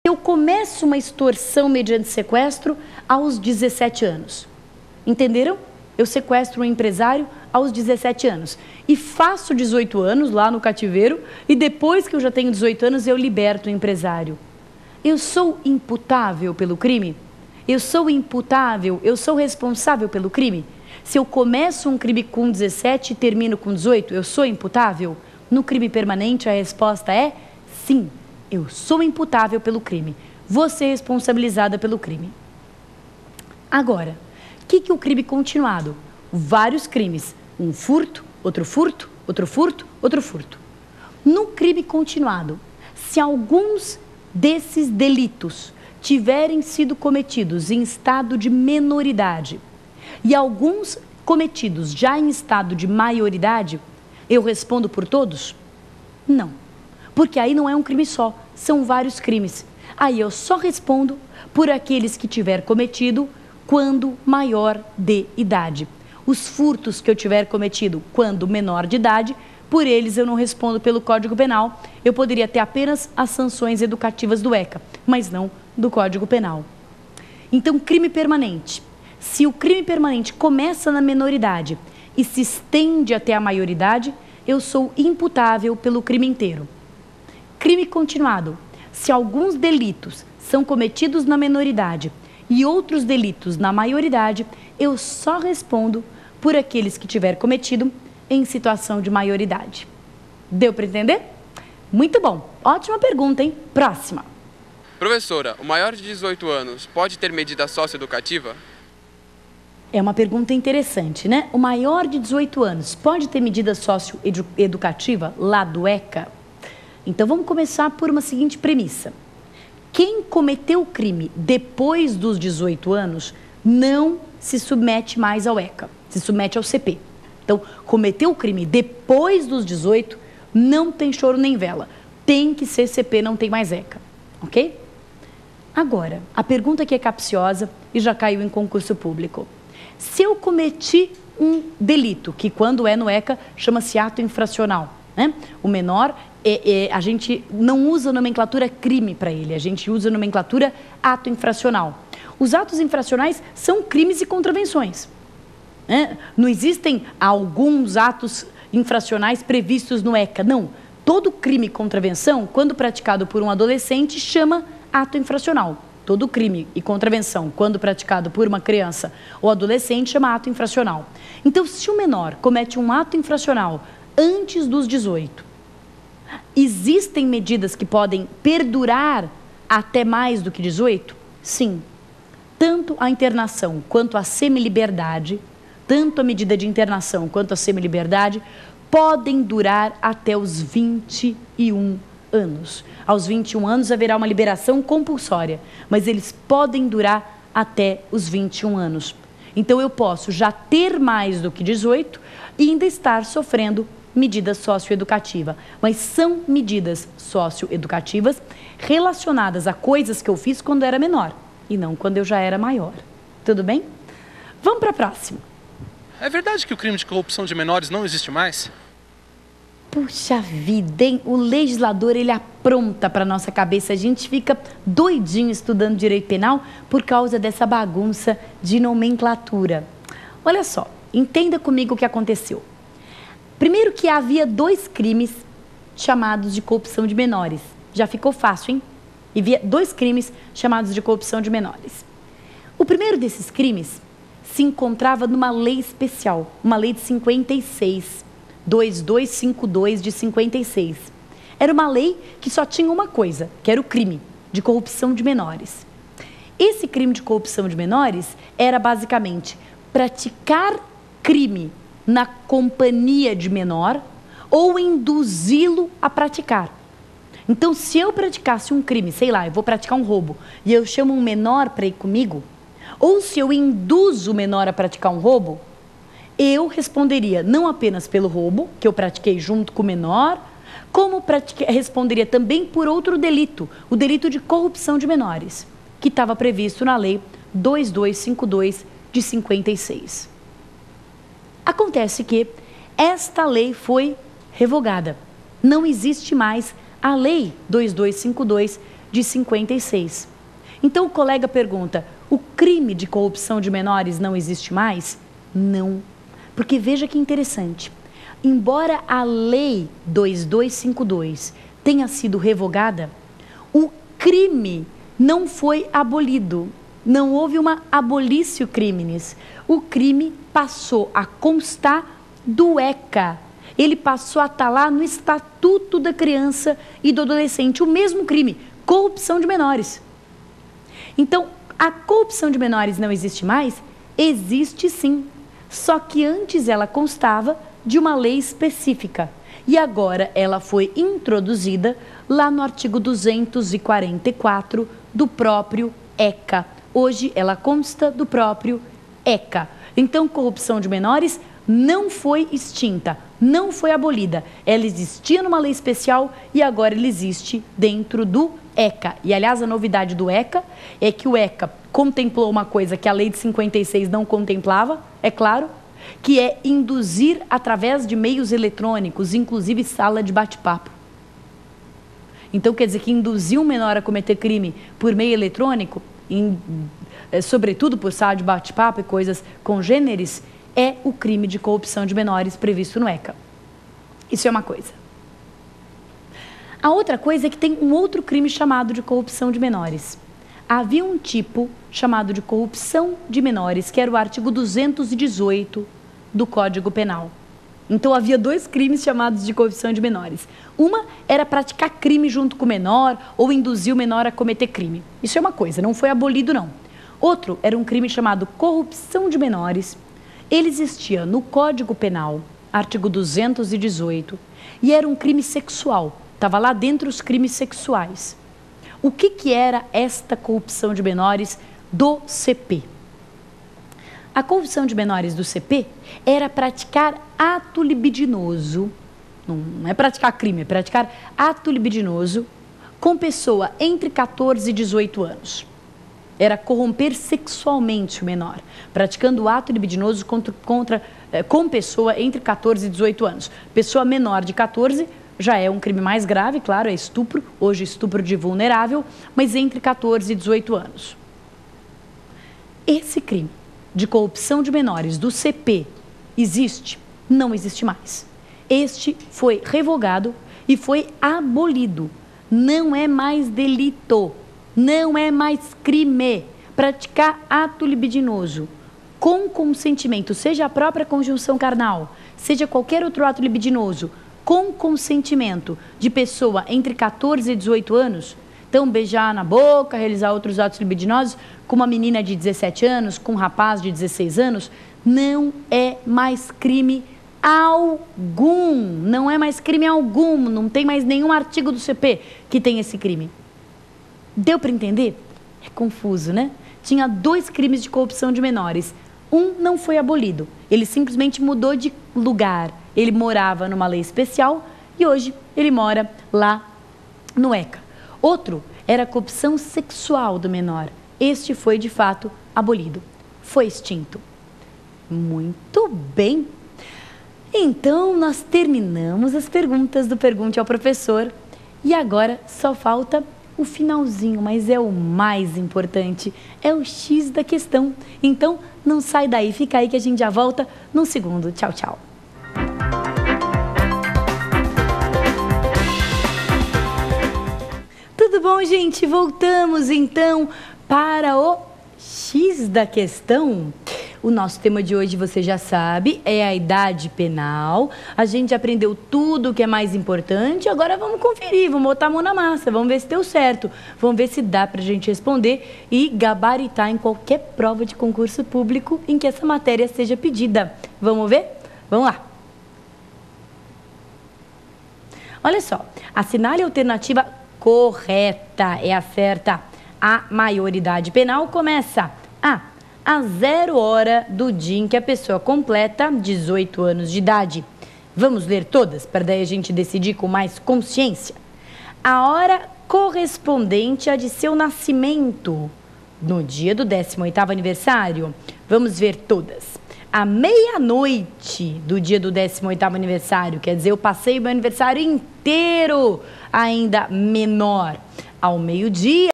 Eu começo uma extorsão mediante sequestro aos 17 anos. Entenderam? Eu sequestro um empresário aos 17 anos. E faço 18 anos lá no cativeiro e depois que eu já tenho 18 anos eu liberto o empresário. Eu sou imputável pelo crime? Eu sou imputável? Eu sou responsável pelo crime? Se eu começo um crime com 17 e termino com 18, eu sou imputável? No crime permanente a resposta é sim. Eu sou imputável pelo crime. Vou ser responsabilizada pelo crime. Agora, o que é o crime continuado? Vários crimes. Um furto, outro furto, outro furto, outro furto. No crime continuado, se alguns desses delitos tiverem sido cometidos em estado de menoridade e alguns cometidos já em estado de maioridade, eu respondo por todos? Não. Porque aí não é um crime só, são vários crimes. Aí eu só respondo por aqueles que tiver cometido quando maior de idade. Os furtos que eu tiver cometido quando menor de idade, por eles eu não respondo pelo Código Penal. Eu poderia ter apenas as sanções educativas do ECA, mas não do Código Penal. Então, crime permanente. Se o crime permanente começa na menoridade e se estende até a maioridade, eu sou imputável pelo crime inteiro. Crime continuado. Se alguns delitos são cometidos na menoridade e outros delitos na maioridade, eu só respondo por aqueles que tiver cometido em situação de maioridade. Deu para entender? Muito bom. Ótima pergunta, hein? Próxima. Professora, o maior de 18 anos pode ter medida socioeducativa? É uma pergunta interessante, né? O maior de 18 anos pode ter medida socioeducativa lá do ECA? Então vamos começar por uma seguinte premissa. Quem cometeu o crime depois dos 18 anos não se submete mais ao ECA, se submete ao CP. Então, cometeu o crime depois dos 18, não tem choro nem vela. Tem que ser CP, não tem mais ECA, ok? Agora, a pergunta que é capciosa e já caiu em concurso público. Se eu cometi um delito, que quando é no ECA chama-se ato infracional, né? O menor, a gente não usa nomenclatura crime para ele, a gente usa nomenclatura ato infracional. Os atos infracionais são crimes e contravenções. Né? Não existem alguns atos infracionais previstos no ECA, não. Todo crime e contravenção, quando praticado por um adolescente, chama ato infracional. Todo crime e contravenção, quando praticado por uma criança ou adolescente, chama ato infracional. Então, se o menor comete um ato infracional antes dos 18, existem medidas que podem perdurar até mais do que 18? Sim. Tanto a internação quanto a semiliberdade, tanto a medida de internação quanto a semiliberdade, podem durar até os 21 anos. Aos 21 anos haverá uma liberação compulsória, mas eles podem durar até os 21 anos. Então eu posso já ter mais do que 18 e ainda estar sofrendo medida socioeducativa, mas são medidas socioeducativas relacionadas a coisas que eu fiz quando era menor e não quando eu já era maior. Tudo bem? Vamos para a próxima. É verdade que o crime de corrupção de menores não existe mais? Puxa vida, hein? O legislador, ele apronta para nossa cabeça. A gente fica doidinho estudando direito penal por causa dessa bagunça de nomenclatura. Olha só, entenda comigo o que aconteceu. Primeiro que havia 2 crimes chamados de corrupção de menores. Já ficou fácil, hein? E havia 2 crimes chamados de corrupção de menores. O primeiro desses crimes se encontrava numa lei especial, uma lei de 56, 2252 de 56. Era uma lei que só tinha uma coisa, que era o crime de corrupção de menores. Esse crime de corrupção de menores era basicamente praticar crime na companhia de menor ou induzi-lo a praticar. Então, se eu praticasse um crime, sei lá, eu vou praticar um roubo e eu chamo um menor para ir comigo, ou se eu induzo o menor a praticar um roubo, eu responderia não apenas pelo roubo, que eu pratiquei junto com o menor, como responderia também por outro delito, o delito de corrupção de menores, que estava previsto na lei 2252 de 56. Acontece que esta lei foi revogada. Não existe mais a lei 2252 de 56. Então o colega pergunta, o crime de corrupção de menores não existe mais? Não, porque veja que interessante. Embora a lei 2252 tenha sido revogada, o crime não foi abolido. Não houve uma abolício criminis. O crime passou a constar do ECA. Ele passou a estar lá no Estatuto da Criança e do Adolescente. O mesmo crime, corrupção de menores. Então, a corrupção de menores não existe mais? Existe sim. Só que antes ela constava de uma lei específica. E agora ela foi introduzida lá no artigo 244 do próprio ECA. Hoje ela consta do próprio ECA. Então, corrupção de menores não foi extinta, não foi abolida. Ela existia numa lei especial e agora ela existe dentro do ECA. E, aliás, a novidade do ECA é que o ECA contemplou uma coisa que a lei de 56 não contemplava, é claro, que é induzir através de meios eletrônicos, inclusive sala de bate-papo. Então, quer dizer que induzir um menor a cometer crime por meio eletrônico, sobretudo por sala de bate-papo e coisas congêneres, é o crime de corrupção de menores previsto no ECA. Isso é uma coisa. A outra coisa é que tem um outro crime chamado de corrupção de menores. Havia um tipo chamado de corrupção de menores, que era o artigo 218 do Código Penal. Então, havia dois crimes chamados de corrupção de menores. Uma era praticar crime junto com o menor ou induzir o menor a cometer crime. Isso é uma coisa, não foi abolido, não. Outro era um crime chamado corrupção de menores. Ele existia no Código Penal, artigo 218, e era um crime sexual. Estava lá dentro os crimes sexuais. O que era esta corrupção de menores do CP? A corrupção de menores do CP era praticar ato libidinoso, não é praticar crime, é praticar ato libidinoso com pessoa entre 14 e 18 anos. Era corromper sexualmente o menor, praticando ato libidinoso com pessoa entre 14 e 18 anos. Pessoa menor de 14 já é um crime mais grave, claro, é estupro, hoje estupro de vulnerável, mas entre 14 e 18 anos. Esse crime de corrupção de menores do CP existe? Não existe mais. Este foi revogado e foi abolido. Não é mais delito, não é mais crime praticar ato libidinoso com consentimento, seja a própria conjunção carnal, seja qualquer outro ato libidinoso, com consentimento de pessoa entre 14 e 18 anos. Então, beijar na boca, realizar outros atos libidinosos com uma menina de 17 anos, com um rapaz de 16 anos, não é mais crime algum. Não é mais crime algum. Não tem mais nenhum artigo do CP que tem esse crime. Deu para entender? É confuso, né? Tinha dois crimes de corrupção de menores. Um não foi abolido. Ele simplesmente mudou de lugar. Ele morava numa lei especial e hoje ele mora lá no ECA. Outro era a corrupção sexual do menor. Este foi, de fato, abolido. Foi extinto. Muito bem. Então, nós terminamos as perguntas do Pergunte ao Professor. E agora só falta o finalzinho, mas é o mais importante. É o X da questão. Então, não sai daí. Fica aí que a gente já volta num segundo. Tchau, tchau. Tudo bom, gente? Voltamos, então, para o X da questão. O nosso tema de hoje, você já sabe, é a idade penal. A gente aprendeu tudo o que é mais importante. Agora vamos conferir, vamos botar a mão na massa, vamos ver se deu certo. Vamos ver se dá para a gente responder e gabaritar em qualquer prova de concurso público em que essa matéria seja pedida. Vamos ver? Vamos lá. Olha só, assinale a alternativa correta, é a certa. A maioridade penal começa a 0 hora do dia em que a pessoa completa 18 anos de idade. Vamos ler todas, para daí a gente decidir com mais consciência. A hora correspondente à de seu nascimento, no dia do 18º aniversário. Vamos ver todas. À meia-noite do dia do 18º aniversário, quer dizer, eu passei o meu aniversário inteiro ainda menor. ao meio-dia.